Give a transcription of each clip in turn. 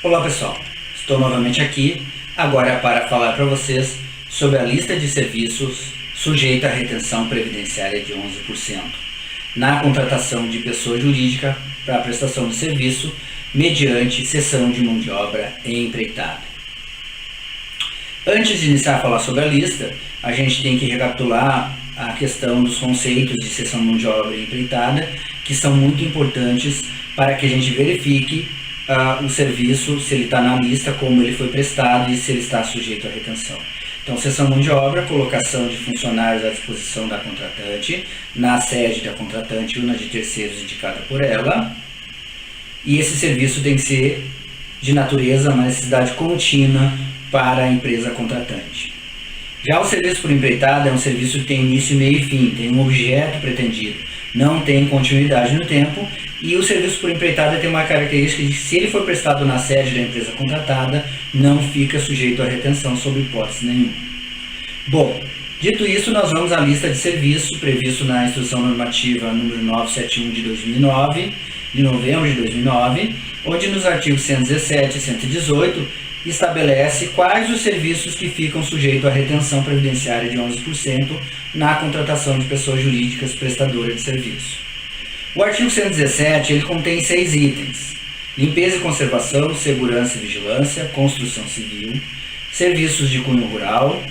Olá pessoal, estou novamente aqui agora para falar para vocês sobre a lista de serviços sujeita à retenção previdenciária de 11% na contratação de pessoa jurídica para a prestação de serviço mediante cessão de mão de obra e empreitada. Antes de iniciar a falar sobre a lista, a gente tem que recapitular a questão dos conceitos de cessão de mão de obra e empreitada, que são muito importantes para que a gente verifique o serviço, se ele está na lista, como ele foi prestado e se ele está sujeito à retenção. Então, cessão de mão de obra, colocação de funcionários à disposição da contratante, na sede da contratante ou na de terceiros indicada por ela. E esse serviço tem que ser de natureza, uma necessidade contínua para a empresa contratante. Já o serviço por empreitada é um serviço que tem início, meio e fim, tem um objeto pretendido, não tem continuidade no tempo, e o serviço por empreitada tem uma característica de que, se ele for prestado na sede da empresa contratada, não fica sujeito à retenção sob hipótese nenhuma. Bom, dito isso, nós vamos à lista de serviços previsto na Instrução Normativa número 971 de 2009, de novembro de 2009, onde nos artigos 117 e 118 estabelece quais os serviços que ficam sujeitos à retenção previdenciária de 11% na contratação de pessoas jurídicas prestadoras de serviço. O artigo 117 ele contém 6 itens: limpeza e conservação, segurança e vigilância, construção civil, serviços de cunho rural,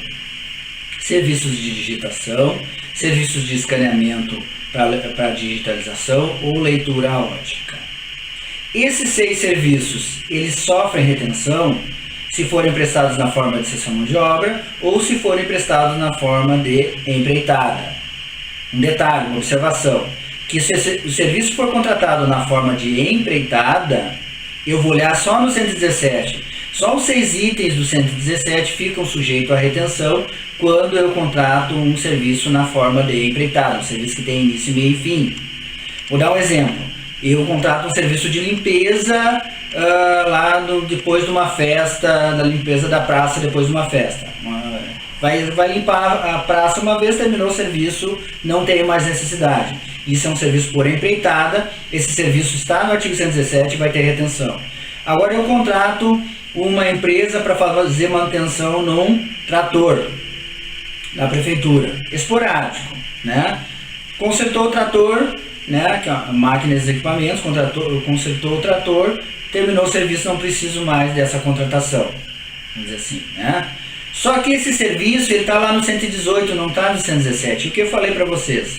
serviços de digitação, serviços de escaneamento para digitalização ou leitura ótica. Esses 6 serviços eles sofrem retenção se forem prestados na forma de cessão de mão de obra ou se forem prestados na forma de empreitada. Um detalhe, uma observação, que se o serviço for contratado na forma de empreitada, eu vou olhar só no 117. Só os 6 itens do 117 ficam sujeitos à retenção quando eu contrato um serviço na forma de empreitada, um serviço que tem início, meio e fim. Vou dar um exemplo. Eu contrato um serviço de limpeza depois de uma festa, da limpeza da praça depois de uma festa. Vai limpar a praça uma vez, terminou o serviço, não tem mais necessidade. Isso é um serviço por empreitada, esse serviço está no artigo 117 e vai ter retenção. Agora eu contrato uma empresa para fazer manutenção num trator da prefeitura, esporádico, né? Consertou o trator, né, que é a máquinas e equipamentos, consertou o trator, terminou o serviço, não preciso mais dessa contratação, vamos dizer assim, né? Só que esse serviço está lá no 118, não está no 117. O que eu falei para vocês?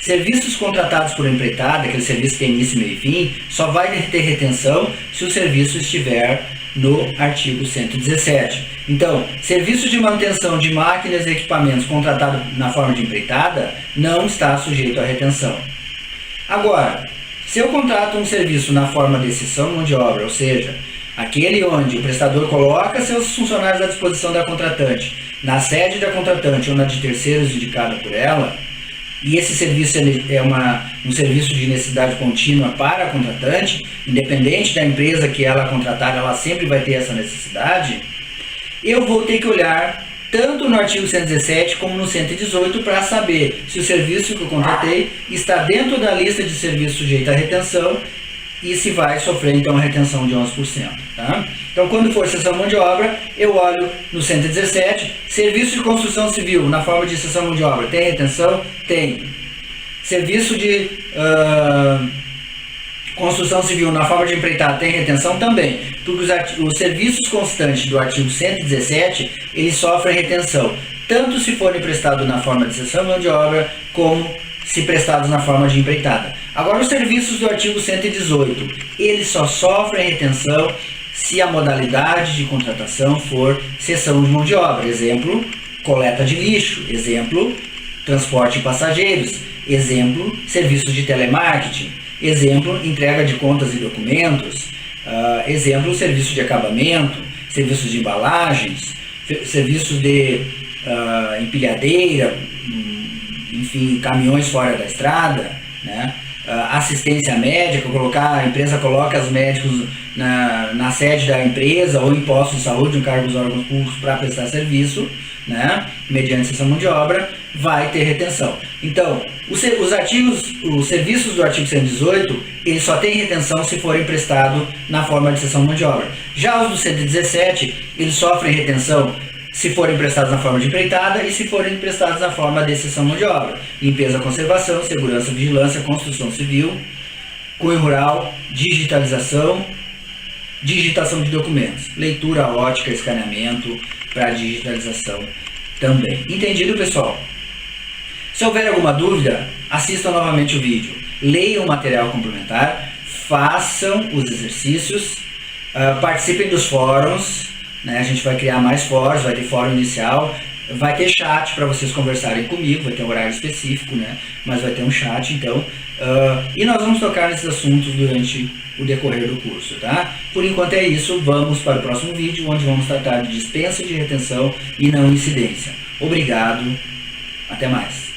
Serviços contratados por empreitada, aquele serviço que tem início, meio e fim, só vai ter retenção se o serviço estiver no artigo 117. Então, serviços de manutenção de máquinas e equipamentos contratados na forma de empreitada não está sujeito à retenção. Agora, se eu contrato um serviço na forma de cessão de mão de obra, ou seja, aquele onde o prestador coloca seus funcionários à disposição da contratante, na sede da contratante ou na de terceiros indicada por ela, e esse serviço é um serviço de necessidade contínua para a contratante, independente da empresa que ela contratar, ela sempre vai ter essa necessidade, eu vou ter que olhar tanto no artigo 117 como no 118 para saber se o serviço que eu contratei está dentro da lista de serviços sujeitos à retenção e se vai sofrer então a retenção de 11%. Tá? Então, quando for cessão de mão de obra, eu olho no 117, serviço de construção civil na forma de cessão de mão de obra, tem retenção? Tem. Serviço de construção civil na forma de empreitada, tem retenção? Também, porque os serviços constantes do artigo 117, eles sofrem retenção, tanto se forem prestados na forma de cessão de mão de obra, como se prestados na forma de empreitada. Agora, os serviços do artigo 118, eles só sofrem retenção se a modalidade de contratação for cessão de mão de obra. Exemplo, coleta de lixo. Exemplo, transporte de passageiros. Exemplo, serviços de telemarketing. Exemplo, entrega de contas e documentos. Exemplo, serviço de acabamento, serviços de embalagens, serviços de empilhadeira, enfim, caminhões fora da estrada, né? Assistência médica, a empresa coloca os médicos na sede da empresa ou em postos de saúde, em cargos dos órgãos públicos para prestar serviço, né? Mediante cessão de mão de obra. vai ter retenção. Então, os serviços do artigo 118, ele só tem retenção se forem prestados na forma de cessão de mão de obra. Já os do 117, eles sofrem retenção se forem prestados na forma de empreitada e se forem prestados na forma de cessão de mão de obra. Limpeza, conservação, segurança, vigilância, construção civil, cunho rural, digitalização, digitação de documentos, leitura, ótica, escaneamento para digitalização também. Entendido, pessoal? Se houver alguma dúvida, assistam novamente o vídeo, leiam o material complementar, façam os exercícios, participem dos fóruns, né? A gente vai criar mais fóruns, vai ter fórum inicial, vai ter chat para vocês conversarem comigo, vai ter um horário específico, né? Mas vai ter um chat, então, e nós vamos tocar nesses assuntos durante o decorrer do curso, tá? Por enquanto é isso, vamos para o próximo vídeo, onde vamos tratar de dispensa de retenção e não incidência. Obrigado, até mais.